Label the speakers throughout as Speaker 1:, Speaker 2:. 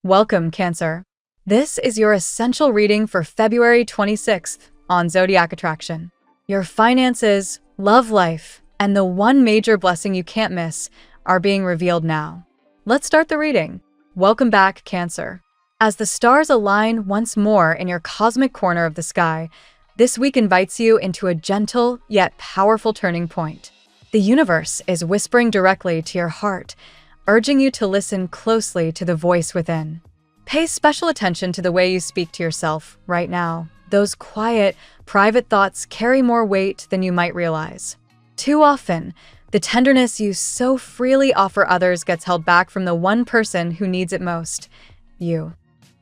Speaker 1: Welcome, Cancer. This is your essential reading for February 26th on Zodiac Attraction. Your finances, love life, and the one major blessing you can't miss are being revealed now. Let's start the reading. Welcome back, Cancer. As the stars align once more in your cosmic corner of the sky, this week invites you into a gentle yet powerful turning point. The universe is whispering directly to your heart, urging you to listen closely to the voice within. Pay special attention to the way you speak to yourself right now. Those quiet, private thoughts carry more weight than you might realize. Too often, the tenderness you so freely offer others gets held back from the one person who needs it most, you.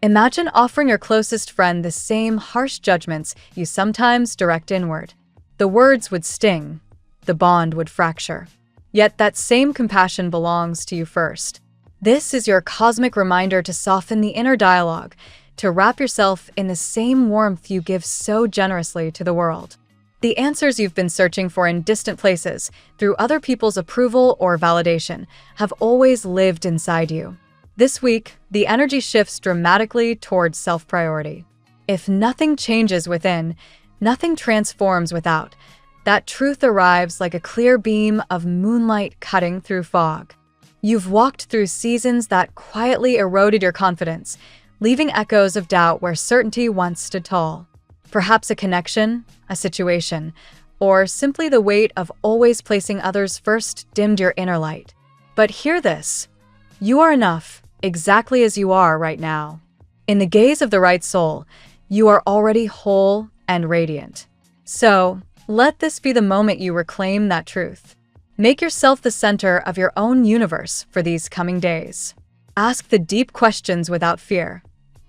Speaker 1: Imagine offering your closest friend the same harsh judgments you sometimes direct inward. The words would sting, the bond would fracture. Yet that same compassion belongs to you first. This is your cosmic reminder to soften the inner dialogue, to wrap yourself in the same warmth you give so generously to the world. The answers you've been searching for in distant places, through other people's approval or validation, have always lived inside you. This week, the energy shifts dramatically towards self-priority. If nothing changes within, nothing transforms without. That truth arrives like a clear beam of moonlight cutting through fog. You've walked through seasons that quietly eroded your confidence, leaving echoes of doubt where certainty once stood tall. Perhaps a connection, a situation, or simply the weight of always placing others first dimmed your inner light. But hear this. You are enough, exactly as you are right now. In the gaze of the right soul, you are already whole and radiant. So, let this be the moment you reclaim that truth. Make yourself the center of your own universe for these coming days. Ask the deep questions without fear.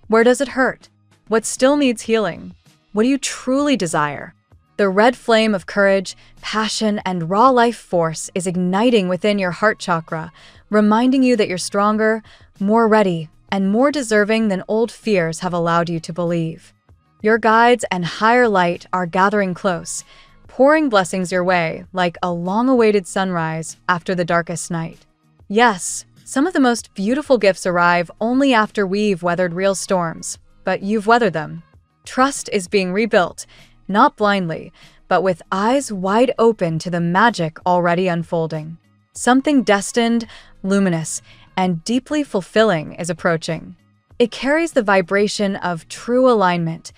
Speaker 1: Where does it hurt? What still needs healing? What do you truly desire? The red flame of courage, passion, and raw life force is igniting within your heart chakra, reminding you that you're stronger, more ready, and more deserving than old fears have allowed you to believe. Your guides and higher light are gathering close, pouring blessings your way like a long-awaited sunrise after the darkest night. Yes, some of the most beautiful gifts arrive only after we've weathered real storms, but you've weathered them. Trust is being rebuilt, not blindly, but with eyes wide open to the magic already unfolding. Something destined, luminous, and deeply fulfilling is approaching. It carries the vibration of true alignment,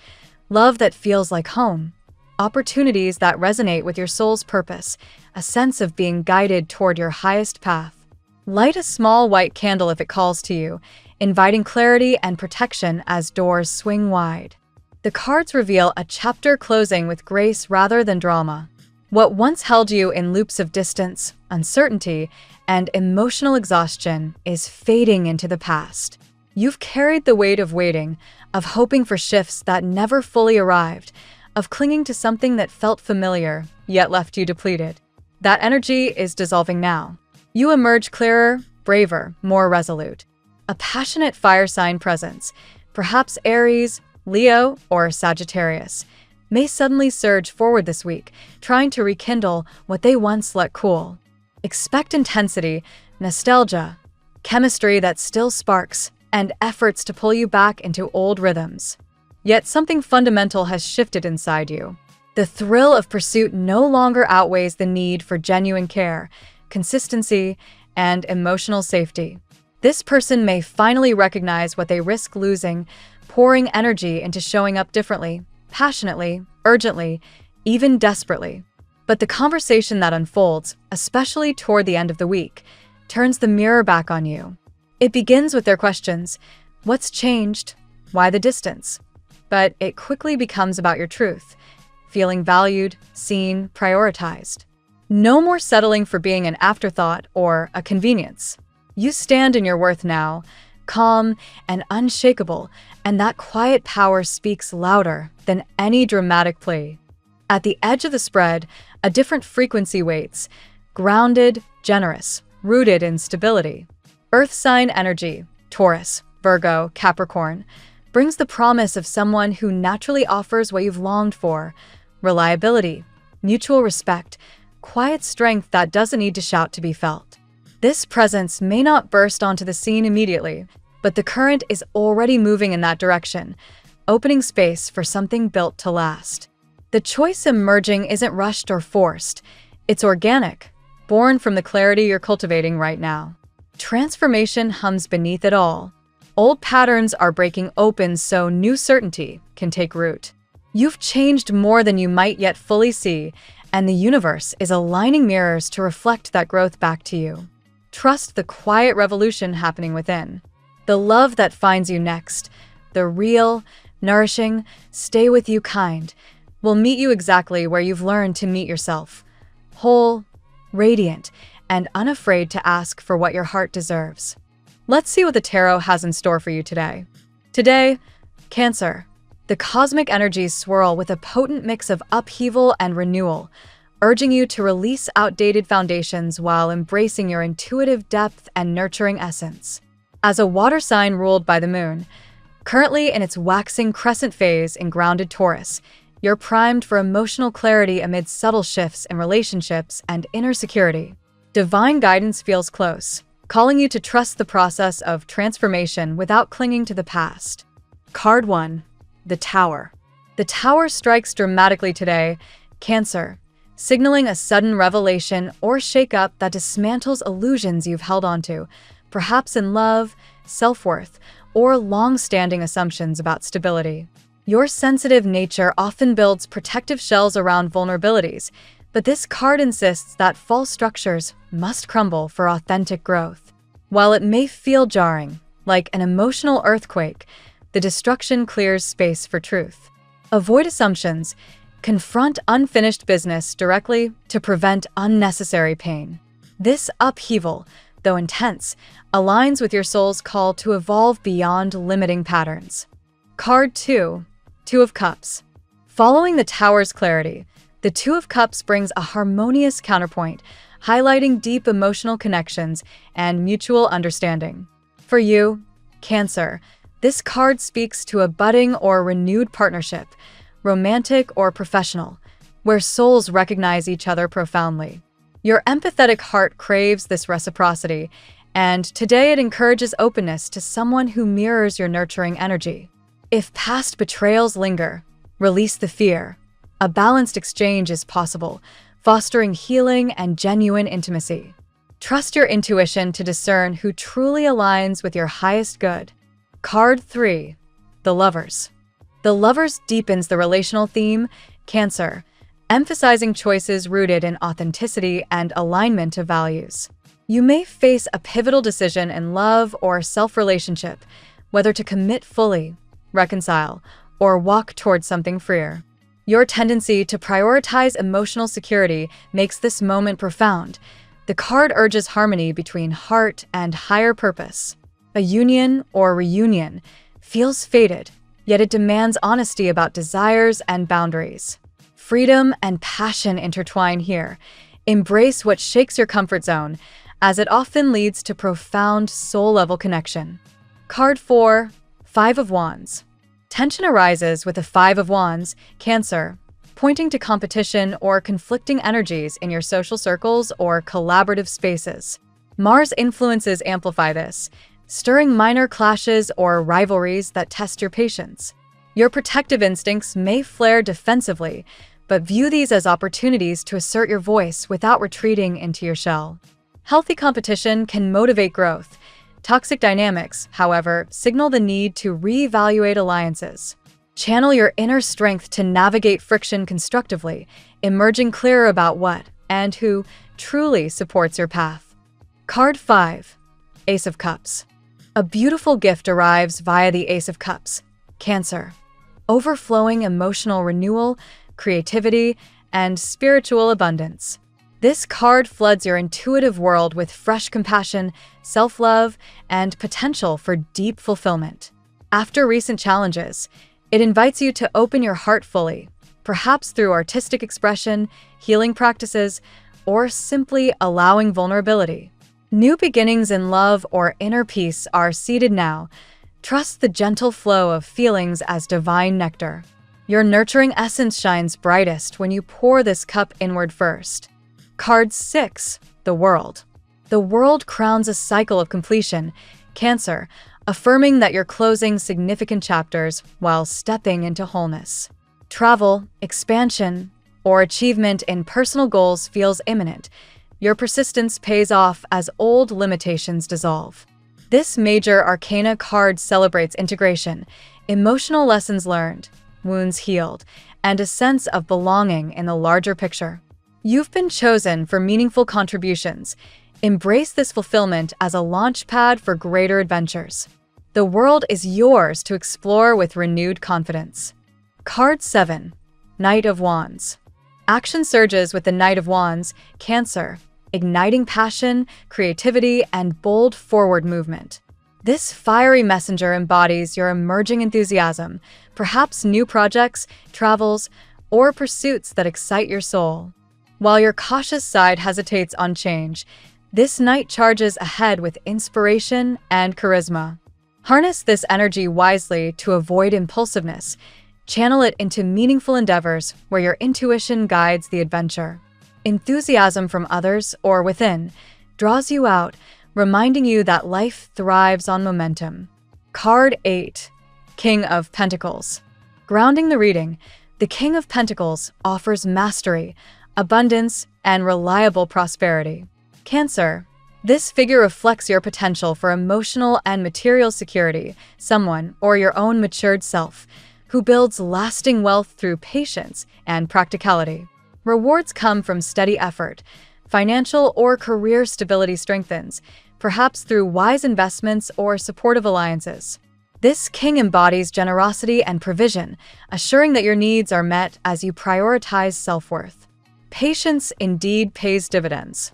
Speaker 1: love that feels like home, opportunities that resonate with your soul's purpose, a sense of being guided toward your highest path. Light a small white candle if it calls to you, inviting clarity and protection as doors swing wide. The cards reveal a chapter closing with grace rather than drama. What once held you in loops of distance, uncertainty, and emotional exhaustion is fading into the past. You've carried the weight of waiting, of hoping for shifts that never fully arrived, of clinging to something that felt familiar, yet left you depleted. That energy is dissolving now. You emerge clearer, braver, more resolute. A passionate fire sign presence, perhaps Aries, Leo, or Sagittarius, may suddenly surge forward this week, trying to rekindle what they once let cool. Expect intensity, nostalgia, chemistry that still sparks, and efforts to pull you back into old rhythms. Yet something fundamental has shifted inside you. The thrill of pursuit no longer outweighs the need for genuine care, consistency, and emotional safety. This person may finally recognize what they risk losing, pouring energy into showing up differently, passionately, urgently, even desperately. But the conversation that unfolds, especially toward the end of the week, turns the mirror back on you. It begins with their questions. What's changed? Why the distance? But it quickly becomes about your truth, feeling valued, seen, prioritized. No more settling for being an afterthought or a convenience. You stand in your worth now, calm and unshakable, and that quiet power speaks louder than any dramatic plea. At the edge of the spread, a different frequency waits, grounded, generous, rooted in stability. Earth sign energy, Taurus, Virgo, Capricorn, brings the promise of someone who naturally offers what you've longed for: reliability, mutual respect, quiet strength that doesn't need to shout to be felt. This presence may not burst onto the scene immediately, but the current is already moving in that direction, opening space for something built to last. The choice emerging isn't rushed or forced. It's organic, born from the clarity you're cultivating right now. Transformation hums beneath it all. Old patterns are breaking open so new certainty can take root. You've changed more than you might yet fully see, and the universe is aligning mirrors to reflect that growth back to you. Trust the quiet revolution happening within. The love that finds you next, the real, nourishing, stay with you kind, will meet you exactly where you've learned to meet yourself. Whole, radiant, and unafraid to ask for what your heart deserves. Let's see what the tarot has in store for you today. Today, Cancer. The cosmic energies swirl with a potent mix of upheaval and renewal, urging you to release outdated foundations while embracing your intuitive depth and nurturing essence. As a water sign ruled by the moon, currently in its waxing crescent phase in grounded Taurus, you're primed for emotional clarity amid subtle shifts in relationships and inner security. Divine guidance feels close, calling you to trust the process of transformation without clinging to the past. Card 1. The Tower. The Tower strikes dramatically today, Cancer, signaling a sudden revelation or shakeup that dismantles illusions you've held onto, perhaps in love, self-worth, or long-standing assumptions about stability. Your sensitive nature often builds protective shells around vulnerabilities, but this card insists that false structures must crumble for authentic growth. While it may feel jarring, like an emotional earthquake, the destruction clears space for truth. Avoid assumptions. Confront unfinished business directly to prevent unnecessary pain. This upheaval, though intense, aligns with your soul's call to evolve beyond limiting patterns. Card 2. Two of Cups. Following the Tower's clarity, the Two of Cups brings a harmonious counterpoint, highlighting deep emotional connections and mutual understanding. For you, Cancer, this card speaks to a budding or renewed partnership, romantic or professional, where souls recognize each other profoundly. Your empathetic heart craves this reciprocity, and today it encourages openness to someone who mirrors your nurturing energy. If past betrayals linger, release the fear. A balanced exchange is possible, fostering healing and genuine intimacy. Trust your intuition to discern who truly aligns with your highest good. Card 3. The Lovers. The Lovers deepens the relational theme, Cancer, emphasizing choices rooted in authenticity and alignment of values. You may face a pivotal decision in love or self-relationship, whether to commit fully, reconcile, or walk towards something freer. Your tendency to prioritize emotional security makes this moment profound. The card urges harmony between heart and higher purpose. A union or reunion feels fated, yet it demands honesty about desires and boundaries. Freedom and passion intertwine here. Embrace what shakes your comfort zone, as it often leads to profound soul-level connection. Card 4. Five of Wands. Tension arises with the Five of Wands, Cancer, pointing to competition or conflicting energies in your social circles or collaborative spaces. Mars influences amplify this, stirring minor clashes or rivalries that test your patience. Your protective instincts may flare defensively, but view these as opportunities to assert your voice without retreating into your shell. Healthy competition can motivate growth. Toxic dynamics, however, signal the need to reevaluate alliances. Channel your inner strength to navigate friction constructively, emerging clearer about what and who truly supports your path. Card 5. Ace of Cups. A beautiful gift arrives via the Ace of Cups, Cancer, overflowing emotional renewal, creativity, and spiritual abundance. This card floods your intuitive world with fresh compassion, self-love, and potential for deep fulfillment. After recent challenges, it invites you to open your heart fully, perhaps through artistic expression, healing practices, or simply allowing vulnerability. New beginnings in love or inner peace are seeded now. Trust the gentle flow of feelings as divine nectar. Your nurturing essence shines brightest when you pour this cup inward first. Card 6. The World. The World crowns a cycle of completion, Cancer, affirming that you're closing significant chapters while stepping into wholeness. Travel, expansion, or achievement in personal goals feels imminent. Your persistence pays off as old limitations dissolve. This major arcana card celebrates integration, emotional lessons learned, wounds healed, and a sense of belonging in the larger picture. You've been chosen for meaningful contributions. Embrace this fulfillment as a launch pad for greater adventures. The world is yours to explore with renewed confidence. Card 7. Knight of Wands. Action surges with the Knight of Wands, Cancer, igniting passion, creativity, and bold forward movement. This fiery messenger embodies your emerging enthusiasm, perhaps new projects, travels, or pursuits that excite your soul. While your cautious side hesitates on change, this knight charges ahead with inspiration and charisma. Harness this energy wisely to avoid impulsiveness. Channel it into meaningful endeavors where your intuition guides the adventure. Enthusiasm from others or within draws you out, reminding you that life thrives on momentum. Card 8. King of Pentacles. Grounding the reading, the King of Pentacles offers mastery, abundance, and reliable prosperity. Cancer. This figure reflects your potential for emotional and material security, someone, or your own matured self, who builds lasting wealth through patience and practicality. Rewards come from steady effort. Financial or career stability strengthens, perhaps through wise investments or supportive alliances. This king embodies generosity and provision, assuring that your needs are met as you prioritize self-worth. Patience indeed pays dividends.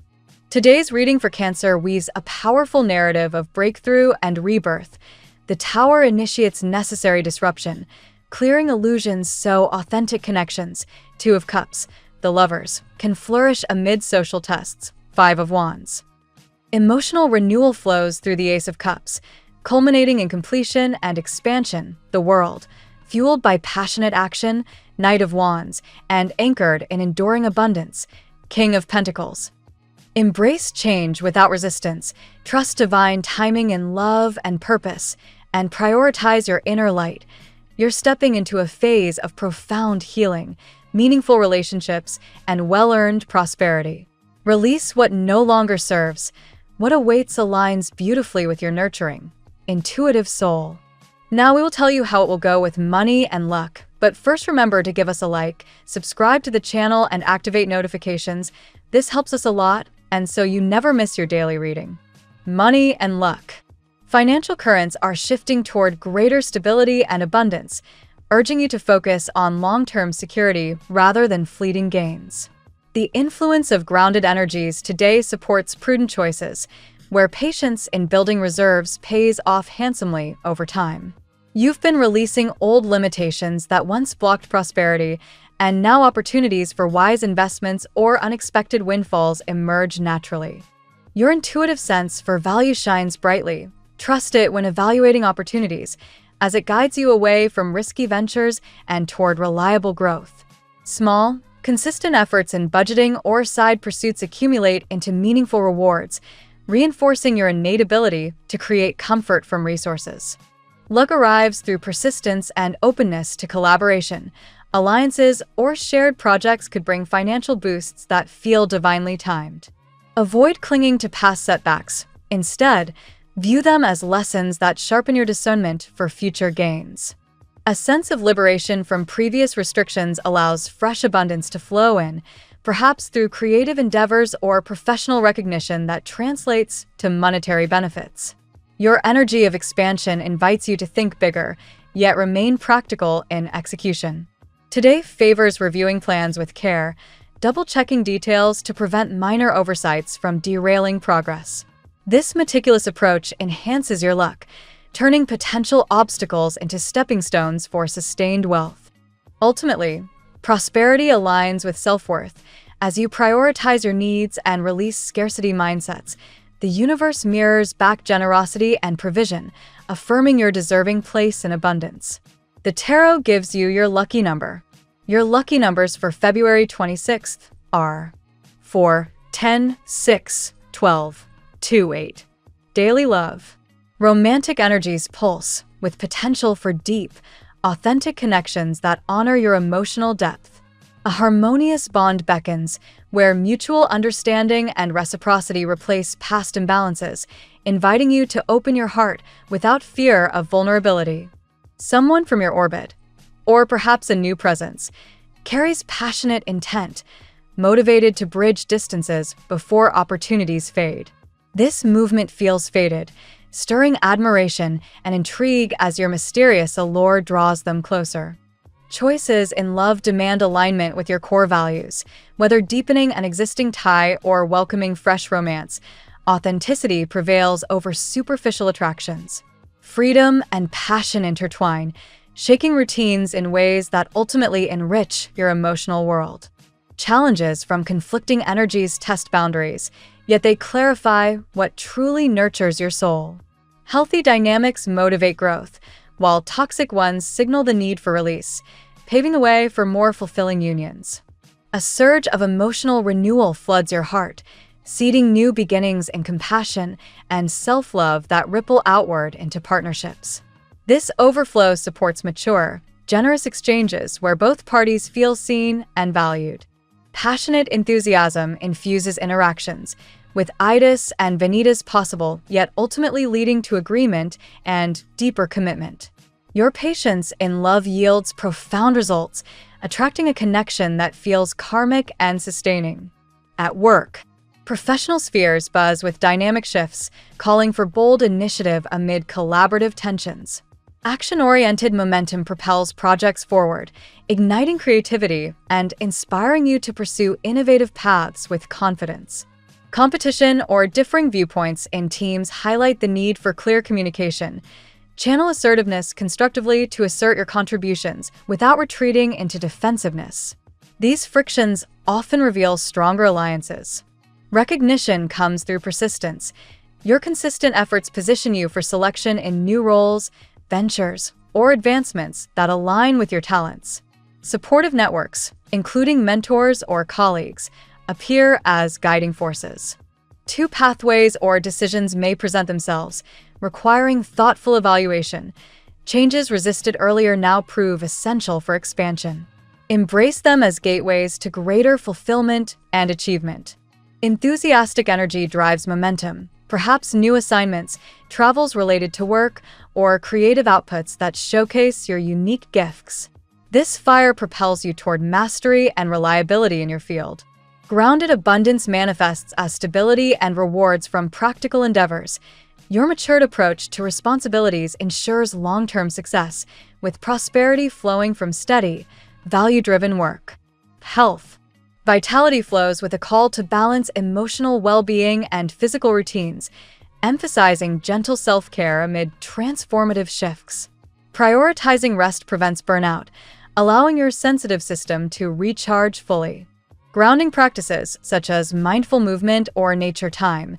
Speaker 1: Today's reading for Cancer weaves a powerful narrative of breakthrough and rebirth. The Tower initiates necessary disruption, clearing illusions so authentic connections. Two of Cups, the lovers, can flourish amid social tests. Five of Wands. Emotional renewal flows through the Ace of Cups, culminating in completion and expansion. The world, fueled by passionate action. Knight of Wands, and anchored in enduring abundance. King of Pentacles. Embrace change without resistance, trust divine timing in love and purpose, and prioritize your inner light. You're stepping into a phase of profound healing, meaningful relationships, and well-earned prosperity. Release what no longer serves. What awaits aligns beautifully with your nurturing, intuitive soul. Now we will tell you how it will go with money and luck. But first, remember to give us a like, subscribe to the channel, and activate notifications. This helps us a lot, and so you never miss your daily reading. Money and luck. Financial currents are shifting toward greater stability and abundance, urging you to focus on long-term security rather than fleeting gains. The influence of grounded energies today supports prudent choices, where patience in building reserves pays off handsomely over time. You've been releasing old limitations that once blocked prosperity, and now opportunities for wise investments or unexpected windfalls emerge naturally. Your intuitive sense for value shines brightly. Trust it when evaluating opportunities, as it guides you away from risky ventures and toward reliable growth. Small, consistent efforts in budgeting or side pursuits accumulate into meaningful rewards, reinforcing your innate ability to create comfort from resources. Luck arrives through persistence and openness to collaboration. Alliances or shared projects could bring financial boosts that feel divinely timed. Avoid clinging to past setbacks. Instead, view them as lessons that sharpen your discernment for future gains. A sense of liberation from previous restrictions allows fresh abundance to flow in, perhaps through creative endeavors or professional recognition that translates to monetary benefits. Your energy of expansion invites you to think bigger, yet remain practical in execution. Today favors reviewing plans with care, double-checking details to prevent minor oversights from derailing progress. This meticulous approach enhances your luck, turning potential obstacles into stepping stones for sustained wealth. Ultimately, prosperity aligns with self-worth. As you prioritize your needs and release scarcity mindsets, the universe mirrors back generosity and provision, affirming your deserving place in abundance. The tarot gives you your lucky number. Your lucky numbers for February 26th are 4, 10, 6, 12, 2, 8. Daily love. Romantic energies pulse with potential for deep, authentic connections that honor your emotional depth. A harmonious bond beckons, where mutual understanding and reciprocity replace past imbalances, inviting you to open your heart without fear of vulnerability. Someone from your orbit, or perhaps a new presence, carries passionate intent, motivated to bridge distances before opportunities fade. This movement feels fated, stirring admiration and intrigue as your mysterious allure draws them closer. Choices in love demand alignment with your core values. Whether deepening an existing tie or welcoming fresh romance, authenticity prevails over superficial attractions. Freedom and passion intertwine, shaking routines in ways that ultimately enrich your emotional world. Challenges from conflicting energies test boundaries, yet they clarify what truly nurtures your soul. Healthy dynamics motivate growth, while toxic ones signal the need for release, paving the way for more fulfilling unions. A surge of emotional renewal floods your heart, seeding new beginnings in compassion and self-love that ripple outward into partnerships. This overflow supports mature, generous exchanges where both parties feel seen and valued. Passionate enthusiasm infuses interactions, with idas and vanitas possible, yet ultimately leading to agreement and deeper commitment. Your patience in love yields profound results, attracting a connection that feels karmic and sustaining. At work, professional spheres buzz with dynamic shifts, calling for bold initiative amid collaborative tensions. Action-oriented momentum propels projects forward, igniting creativity and inspiring you to pursue innovative paths with confidence. Competition or differing viewpoints in teams highlight the need for clear communication. Channel assertiveness constructively to assert your contributions without retreating into defensiveness. These frictions often reveal stronger alliances. Recognition comes through persistence. Your consistent efforts position you for selection in new roles, ventures, or advancements that align with your talents. Supportive networks, including mentors or colleagues, appear as guiding forces. Two pathways or decisions may present themselves, requiring thoughtful evaluation. Changes resisted earlier now prove essential for expansion. Embrace them as gateways to greater fulfillment and achievement. Enthusiastic energy drives momentum, perhaps new assignments, travels related to work, or creative outputs that showcase your unique gifts. This fire propels you toward mastery and reliability in your field. Grounded abundance manifests as stability and rewards from practical endeavors. Your matured approach to responsibilities ensures long-term success, with prosperity flowing from steady, value-driven work. Health. Vitality flows with a call to balance emotional well-being and physical routines, emphasizing gentle self-care amid transformative shifts. Prioritizing rest prevents burnout, allowing your sensitive system to recharge fully. Grounding practices, such as mindful movement or nature time,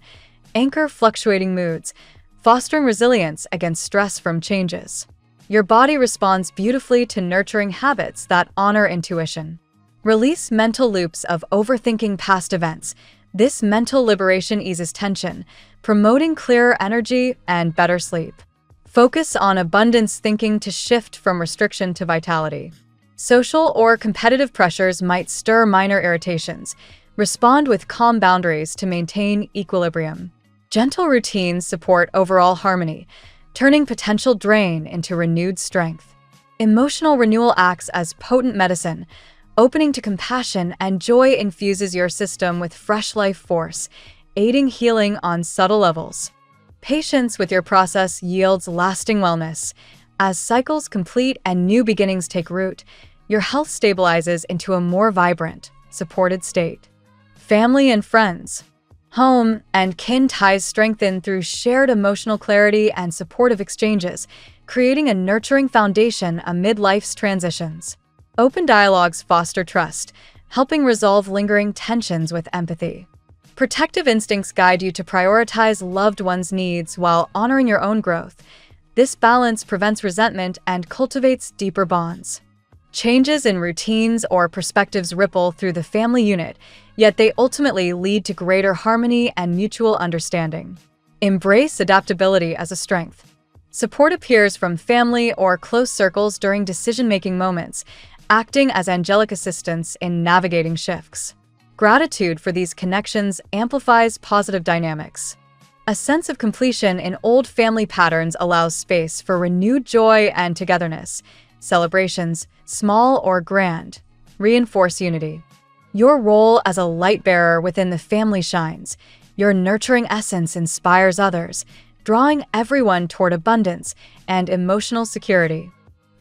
Speaker 1: anchor fluctuating moods, fostering resilience against stress from changes. Your body responds beautifully to nurturing habits that honor intuition. Release mental loops of overthinking past events. This mental liberation eases tension, promoting clearer energy and better sleep. Focus on abundance thinking to shift from restriction to vitality. Social or competitive pressures might stir minor irritations. Respond with calm boundaries to maintain equilibrium. Gentle routines support overall harmony, turning potential drain into renewed strength. Emotional renewal acts as potent medicine, opening to compassion and joy infuses your system with fresh life force, aiding healing on subtle levels. Patience with your process yields lasting wellness. As cycles complete and new beginnings take root, your health stabilizes into a more vibrant, supported state. Family and friends. Home and kin ties strengthen through shared emotional clarity and supportive exchanges, creating a nurturing foundation amid life's transitions. Open dialogues foster trust, helping resolve lingering tensions with empathy. Protective instincts guide you to prioritize loved ones' needs while honoring your own growth. This balance prevents resentment and cultivates deeper bonds. Changes in routines or perspectives ripple through the family unit, yet they ultimately lead to greater harmony and mutual understanding. Embrace adaptability as a strength. Support appears from family or close circles during decision-making moments, acting as angelic assistants in navigating shifts. Gratitude for these connections amplifies positive dynamics. A sense of completion in old family patterns allows space for renewed joy and togetherness. Celebrations, small or grand, reinforce unity. Your role as a light bearer within the family shines. Your nurturing essence inspires others, drawing everyone toward abundance and emotional security.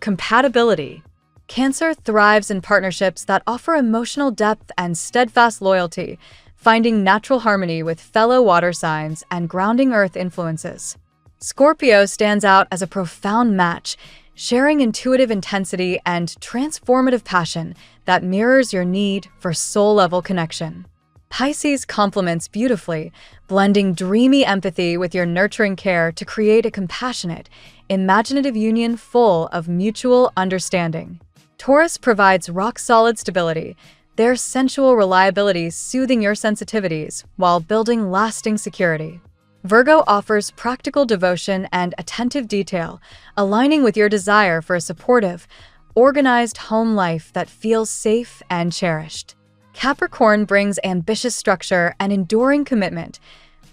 Speaker 1: Compatibility. Cancer thrives in partnerships that offer emotional depth and steadfast loyalty, finding natural harmony with fellow water signs and grounding earth influences. Scorpio stands out as a profound match, sharing intuitive intensity and transformative passion that mirrors your need for soul-level connection. Pisces complements beautifully, blending dreamy empathy with your nurturing care to create a compassionate, imaginative union full of mutual understanding. Taurus provides rock-solid stability, their sensual reliability soothing your sensitivities while building lasting security. Virgo offers practical devotion and attentive detail, aligning with your desire for a supportive, organized home life that feels safe and cherished. Capricorn brings ambitious structure and enduring commitment,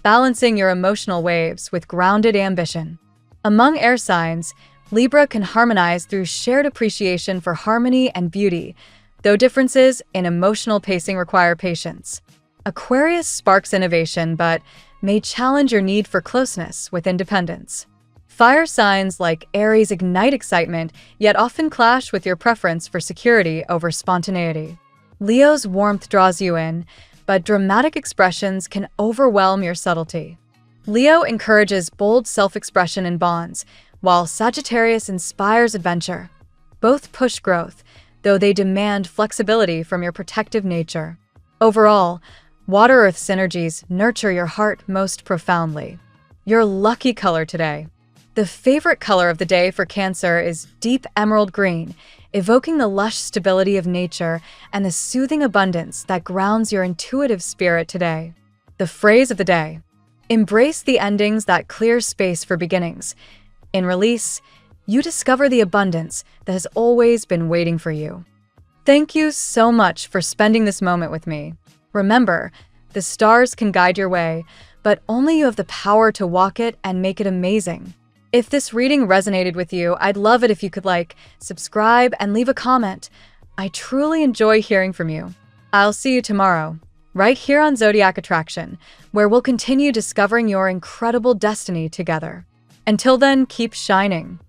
Speaker 1: balancing your emotional waves with grounded ambition. Among air signs, Libra can harmonize through shared appreciation for harmony and beauty, though differences in emotional pacing require patience. Aquarius sparks innovation but may challenge your need for closeness with independence. Fire signs like Aries ignite excitement, yet often clash with your preference for security over spontaneity. Leo's warmth draws you in, but dramatic expressions can overwhelm your subtlety. Leo encourages bold self-expression in bonds, while Sagittarius inspires adventure. Both push growth, though they demand flexibility from your protective nature. Overall, Water-Earth synergies nurture your heart most profoundly. Your lucky color today. The favorite color of the day for Cancer is deep emerald green, evoking the lush stability of nature and the soothing abundance that grounds your intuitive spirit today. The phrase of the day. Embrace the endings that clear space for beginnings. In release, you discover the abundance that has always been waiting for you. Thank you so much for spending this moment with me. Remember, the stars can guide your way, but only you have the power to walk it and make it amazing. If this reading resonated with you, I'd love it if you could like, subscribe, and leave a comment. I truly enjoy hearing from you. I'll see you tomorrow, right here on Zodiac Attraction, where we'll continue discovering your incredible destiny together. Until then, keep shining.